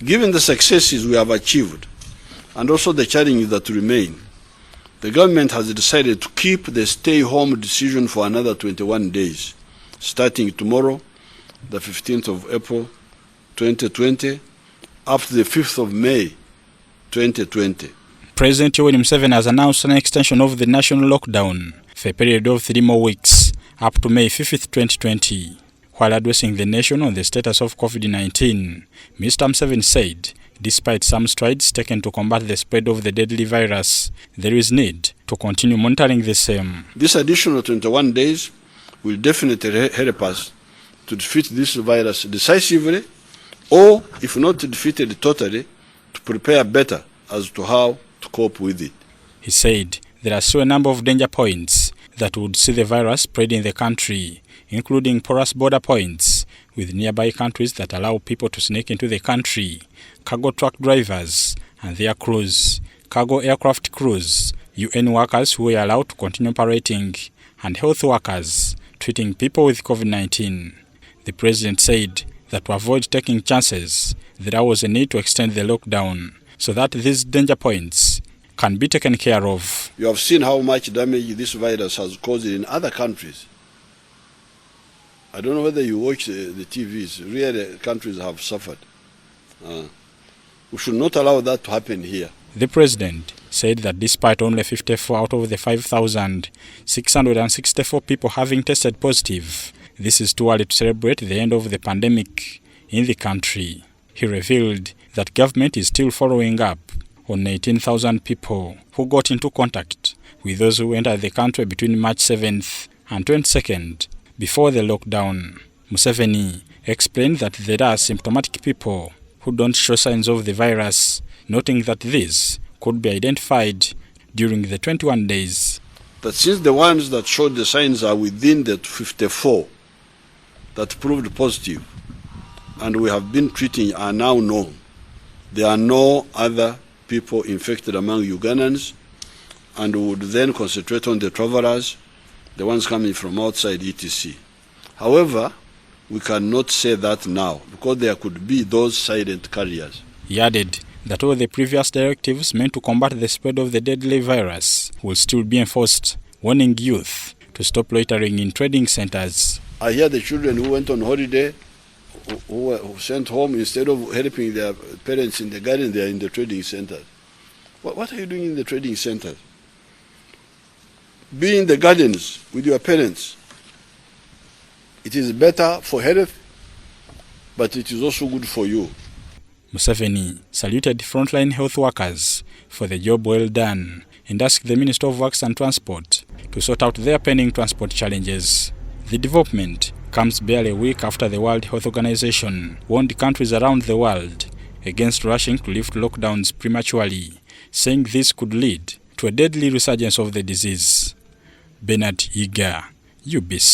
Given the successes we have achieved and also the challenges that remain, the government has decided to keep the stay-home decision for another 21 days, starting tomorrow, the 15th of April 2020, up to the 5th of May 2020. President Yoweri Museveni has announced an extension of the national lockdown for a period of 3 more weeks, up to May 5th, 2020. While addressing the nation on the status of COVID-19, Mr. Museveni said, despite some strides taken to combat the spread of the deadly virus, there is need to continue monitoring the same. This additional 21 days will definitely help us to defeat this virus decisively, or, if not defeated totally, to prepare better as to how to cope with it. He said there are still a number of danger points that would see the virus spread in the country, including porous border points with nearby countries that allow people to sneak into the country, cargo truck drivers and their crews, cargo aircraft crews, UN workers who are allowed to continue operating, and health workers treating people with COVID-19. The president said that to avoid taking chances, there was a need to extend the lockdown so that these danger points can be taken care of. You have seen how much damage this virus has caused in other countries. I don't know whether you watch the TVs. Really, countries have suffered. We should not allow that to happen here. The president said that despite only 54 out of the 5,664 people having tested positive, this is too early to celebrate the end of the pandemic in the country. He revealed that government is still following up on 18,000 people who got into contact with those who entered the country between March 7th and 22nd before the lockdown. Museveni explained that there are symptomatic people who don't show signs of the virus, noting that these could be identified during the 21 days. That since the ones that showed the signs are within the 54 that proved positive and we have been treating are now known, there are no other people infected among Ugandans, and we would then concentrate on the travelers, the ones coming from outside etc. However, we cannot say that now because there could be those silent carriers. He added that all the previous directives meant to combat the spread of the deadly virus will still be enforced, warning youth to stop loitering in trading centers. I hear the children who went on holiday, who were sent home, instead of helping their parents in the garden, they are in the trading centers. What are you doing in the trading centers? Be in the gardens with your parents. It is better for health, but it is also good for you. Museveni saluted frontline health workers for the job well done and asked the Minister of Works and Transport to sort out their pending transport challenges. The development comes barely a week after the World Health Organization warned countries around the world against rushing to lift lockdowns prematurely, saying this could lead to a deadly resurgence of the disease. Bernard Iga, UBC.